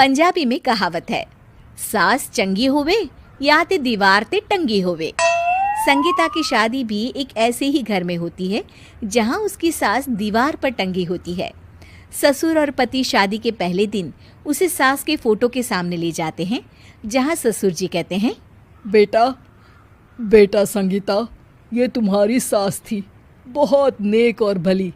पंजाबी में कहावत है, सास चंगी होवे या ते दीवार ते टंगी होवे। संगीता की शादी भी एक ऐसे ही घर में होती है जहां उसकी सास दीवार पर टंगी होती है। ससुर और पति शादी के पहले दिन उसे सास के फोटो के सामने ले जाते हैं, जहां ससुर जी कहते हैं, बेटा बेटा संगीता, ये तुम्हारी सास थी, बहुत नेक और भली,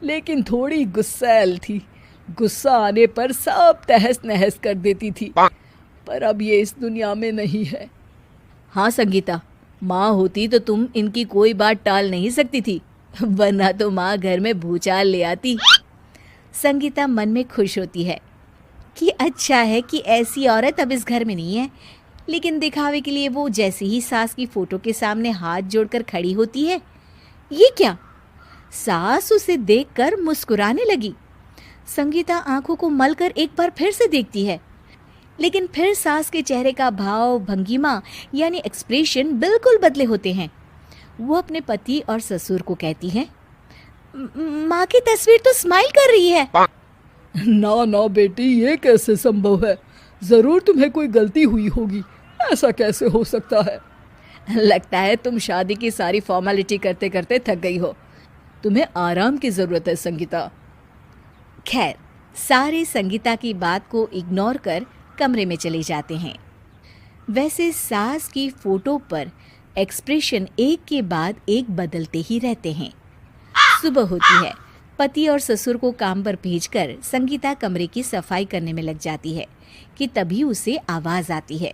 लेकिन थोड़ी गुस्सैल थी। गुस्सा आने पर सब तहस नहस कर देती थी, पर अब ये इस दुनिया में नहीं है। हाँ संगीता, माँ होती तो तुम इनकी कोई बात टाल नहीं सकती थी, वरना तो माँ घर में भूचाल ले आती। संगीता मन में खुश होती है कि अच्छा है कि ऐसी औरत अब इस घर में नहीं है, लेकिन दिखावे के लिए वो जैसे ही सास की फोटो के सामने हाथ जोड़कर खड़ी होती है, ये क्या? सास उसे देखकर मुस्कुराने लगी। संगीता आंखों को मलकर एक बार फिर से देखती है, लेकिन फिर सास के चेहरे का भाव, भंगिमा यानी एक्सप्रेशन बिल्कुल बदले होते हैं। वो अपने पति और ससुर को कहती है, माँ की तस्वीर तो स्माइल कर रही है। ना ना बेटी, ये कैसे संभव है? जरूर तुम्हें कोई गलती हुई होगी, ऐसा कैसे हो सकता है? लगता है तुम शादी की सारी फॉर्मेलिटी करते करते थक गई हो, तुम्हें आराम की जरूरत है संगीता। खैर, सारे संगीता की बात को इग्नोर कर कमरे में चले जाते हैं। वैसे सास की फोटो पर एक्सप्रेशन एक के बाद एक बदलते ही रहते हैं। सुबह होती है, पति और ससुर को काम पर भेजकर संगीता कमरे की सफाई करने में लग जाती है कि तभी उसे आवाज आती है,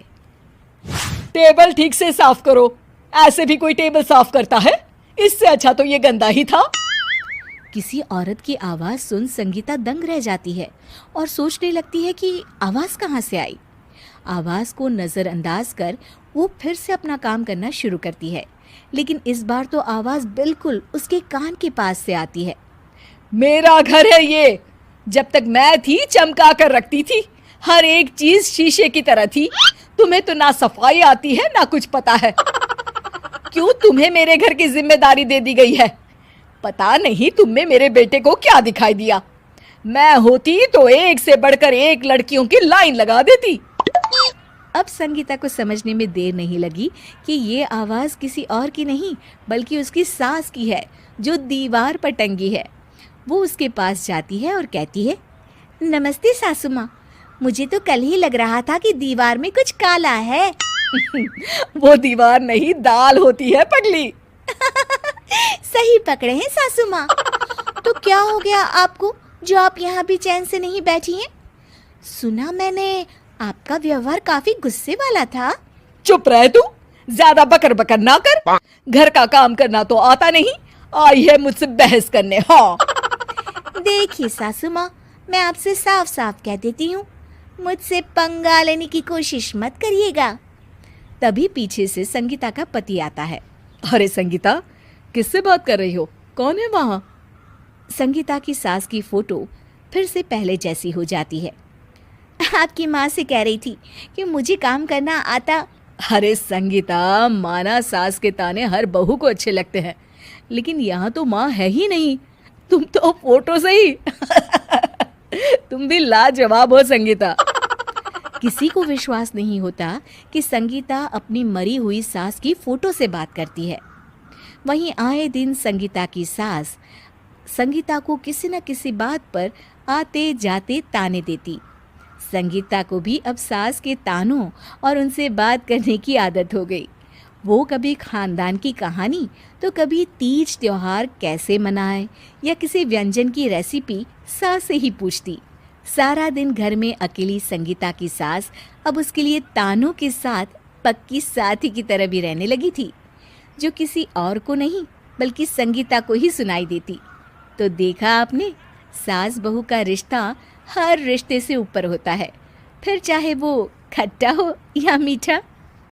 टेबल ठीक से साफ करो। ऐसे भी कोई टेबल साफ करता है? इससे अच्छा तो ये गंदा ही था। किसी औरत की आवाज सुन संगीता दंग रह जाती है और सोचने लगती है कि आवाज कहाँ से आई। आवाज को नजरअंदाज कर वो फिर से अपना काम करना शुरू करती है, लेकिन इस बार तो आवाज बिल्कुल उसके कान के पास से आती है। मेरा घर है ये, जब तक मैं थी चमका कर रखती थी, हर एक चीज शीशे की तरह थी। तुम्हें तो ना सफाई आती है ना कुछ पता है। क्यों तुम्हें मेरे घर की जिम्मेदारी दे दी गई है? पता नहीं तुम में मेरे बेटे को क्या दिखाई दिया। मैं होती तो एक से बढ़कर एक लड़कियों की लाइन लगा देती। अब संगीता को समझने में देर नहीं लगी कि ये आवाज किसी और की नहीं बल्कि उसकी सास की है, जो दीवार पर टंगी है। वो उसके पास जाती है और कहती है, नमस्ते सासू माँ, मुझे तो कल ही लग रहा था कि दीवार में कुछ काला है। वो दीवार नहीं, दाल होती है पगली। सही पकड़े हैं सासू माँ। तो क्या हो गया आपको जो आप यहाँ भी चैन से नहीं बैठी हैं? सुना मैंने आपका व्यवहार काफी गुस्से वाला था। चुप रह तू, ज्यादा बकर बकर ना कर। घर का काम करना तो आता नहीं, आई है मुझसे बहस करने। हाँ देखिए सासू माँ, मैं आपसे साफ साफ कह देती हूँ, मुझसे पंगा लेने की कोशिश मत करिएगा। तभी पीछे से संगीता का पति आता है। अरे संगीता, किससे बात कर रही हो? कौन है वहाँ? संगीता की सास की फोटो फिर से पहले जैसी हो जाती है। आपकी माँ से कह रही थी कि मुझे काम करना आता। अरे संगीता, माना सास के ताने हर बहू को अच्छे लगते हैं, लेकिन यहाँ तो माँ है ही नहीं, तुम तो फोटो से ही। तुम भी लाजवाब हो संगीता। किसी को विश्वास नहीं होता कि संगीता अपनी मरी हुई सास की फोटो से बात करती है। वहीं आए दिन संगीता की सास संगीता को किसी न किसी बात पर आते जाते ताने देती। संगीता को भी अब सास के तानों और उनसे बात करने की आदत हो गई। वो कभी खानदान की कहानी तो कभी तीज त्योहार कैसे मनाए या किसी व्यंजन की रेसिपी सास से ही पूछती। सारा दिन घर में अकेली संगीता की सास अब उसके लिए तानों के साथ पक्की साथी की तरह भी रहने लगी थी, जो किसी और को नहीं बल्कि संगीता को ही सुनाई देती। तो देखा आपने, सास बहू का रिश्ता हर रिश्ते से ऊपर होता है, फिर चाहे वो खट्टा हो या मीठा।